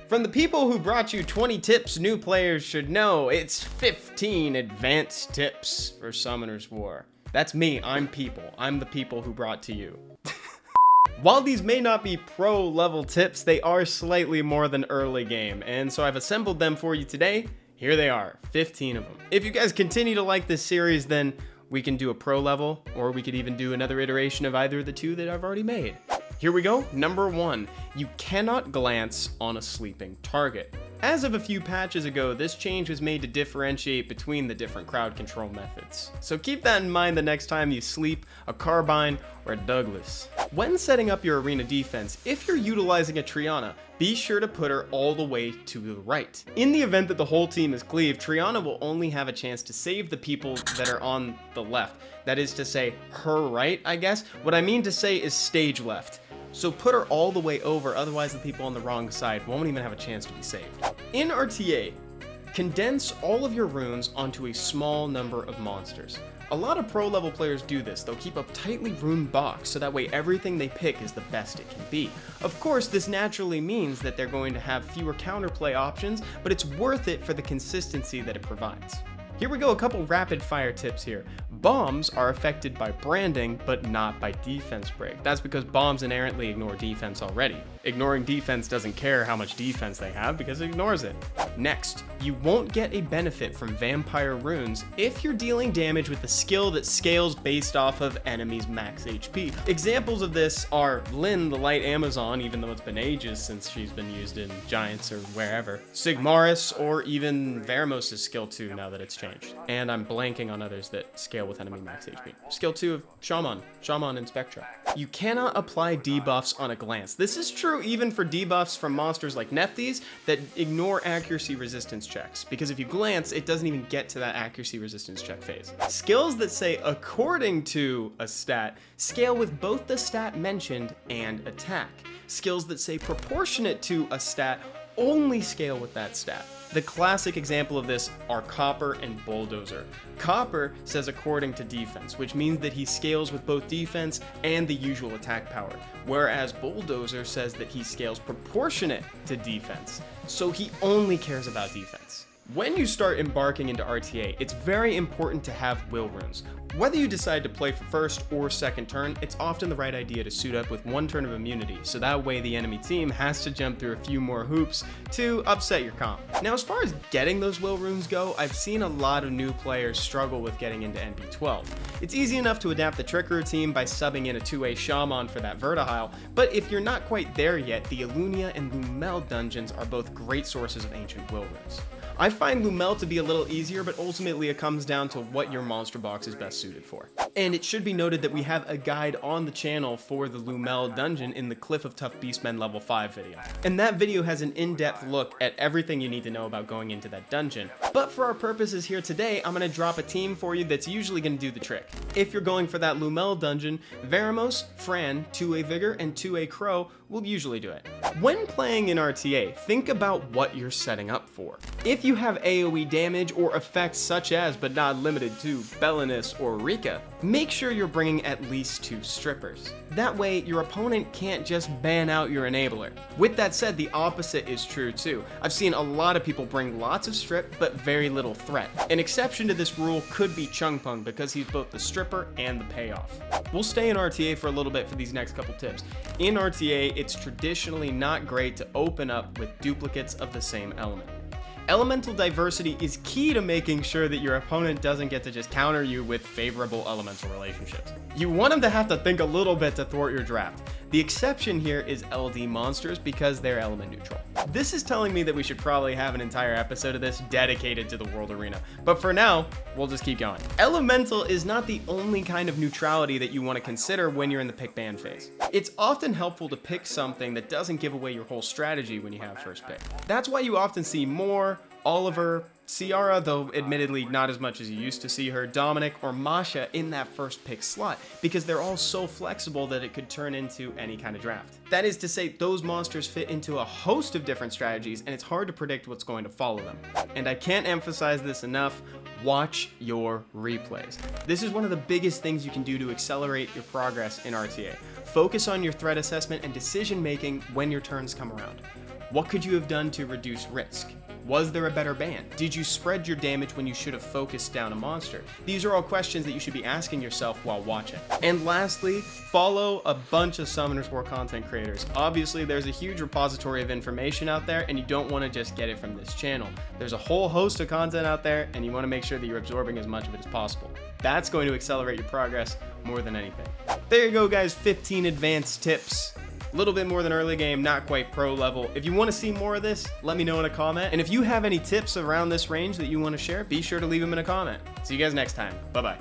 From the people who brought you 20 tips new players should know, it's 15 advanced tips for Summoner's War. That's me, I'm people. I'm the people who brought to you. While these may not be pro level tips, they are slightly more than early game, and so I've assembled them for you today. Here they are, 15 of them. If you guys continue to like this series, then we can do a pro level, or we could even do another iteration of either of the two that I've already made. Here we go. Number 1, you cannot glance on a sleeping target. As of a few patches ago, this change was made to differentiate between the different crowd control methods. So keep that in mind the next time you sleep a Carbine or a Douglas. When setting up your arena defense, if you're utilizing a Triana, be sure to put her all the way to the right. In the event that the whole team is cleaved, Triana will only have a chance to save the people that are on the left. That is to say, her right, I guess. What I mean to say is stage left. So put her all the way over, otherwise the people on the wrong side won't even have a chance to be saved. In RTA, condense all of your runes onto a small number of monsters. A lot of pro level players do this. They'll keep a tightly runed box so that way everything they pick is the best it can be. Of course, this naturally means that they're going to have fewer counterplay options, but it's worth it for the consistency that it provides. Here we go, a couple rapid fire tips here. Bombs are affected by branding, but not by defense break. That's because bombs inherently ignore defense already. Ignoring defense doesn't care how much defense they have because it ignores it. Next, you won't get a benefit from vampire runes if you're dealing damage with a skill that scales based off of enemies' max HP. Examples of this are Lynn, the Light Amazon, even though it's been ages since she's been used in Giants or wherever, Sigmaris, or even Veramos' skill 2 now that it's changed. And I'm blanking on others that scale with enemy max HP. Skill 2 of Shaman and Spectra. You cannot apply debuffs on a glance. This is true even for debuffs from monsters like Nephthys that ignore accuracy resistance checks, because if you glance, it doesn't even get to that accuracy resistance check phase. Skills that say according to a stat scale with both the stat mentioned and attack. Skills that say proportionate to a stat only scale with that stat. The classic example of this are Copper and Bulldozer. Copper says according to defense, which means that he scales with both defense and the usual attack power, whereas Bulldozer says that he scales proportionate to defense, so he only cares about defense. When you start embarking into RTA, it's very important to have will runes. Whether you decide to play for first or second turn, it's often the right idea to suit up with one turn of immunity, so that way the enemy team has to jump through a few more hoops to upset your comp. Now, as far as getting those will runes go, I've seen a lot of new players struggle with getting into NB12. It's easy enough to adapt the trick routine by subbing in a 2-way Shaman for that Vertihile, but if you're not quite there yet, the Alunia and Lumel dungeons are both great sources of ancient will runes. I find Lumel to be a little easier, but ultimately it comes down to what your monster box is best suited for. And it should be noted that we have a guide on the channel for the Lumel dungeon in the Cliff of Tough Beastmen level 5 video. And that video has an in-depth look at everything you need to know about going into that dungeon. But for our purposes here today, I'm going to drop a team for you that's usually going to do the trick. If you're going for that Lumel dungeon, Veramos, Fran, 2A Vigor, and 2A Crow will usually do it. When playing in RTA, think about what you're setting up for. If you have AoE damage or effects such as, but not limited to, Belinus or Rika, make sure you're bringing at least 2 strippers. That way, your opponent can't just ban out your enabler. With that said, the opposite is true too. I've seen a lot of people bring lots of strip, but very little threat. An exception to this rule could be Chungpung, because he's both the stripper and the payoff. We'll stay in RTA for a little bit for these next couple tips. In RTA, it's traditionally not great to open up with duplicates of the same element. Elemental diversity is key to making sure that your opponent doesn't get to just counter you with favorable elemental relationships. You want them to have to think a little bit to thwart your draft. The exception here is LD monsters because they're element neutral. This is telling me that we should probably have an entire episode of this dedicated to the World Arena, but for now, we'll just keep going. Elemental is not the only kind of neutrality that you want to consider when you're in the pick ban phase. It's often helpful to pick something that doesn't give away your whole strategy when you have first pick. That's why you often see Moore, Oliver, Ciara, though admittedly not as much as you used to see her, Dominic, or Masha in that first pick slot, because they're all so flexible that it could turn into any kind of draft. That is to say, those monsters fit into a host of different strategies, and it's hard to predict what's going to follow them. And I can't emphasize this enough, watch your replays. This is one of the biggest things you can do to accelerate your progress in RTA. Focus on your threat assessment and decision making when your turns come around. What could you have done to reduce risk? Was there a better ban? Did you spread your damage when you should have focused down a monster? These are all questions that you should be asking yourself while watching. And lastly, follow a bunch of Summoners War content creators. Obviously, there's a huge repository of information out there, and you don't want to just get it from this channel. There's a whole host of content out there, and you want to make sure that you're absorbing as much of it as possible. That's going to accelerate your progress more than anything. There you go, guys, 15 advanced tips. A little bit more than early game, not quite pro level. If you want to see more of this, let me know in a comment. And if you have any tips around this range that you want to share, be sure to leave them in a comment. See you guys next time. Bye-bye.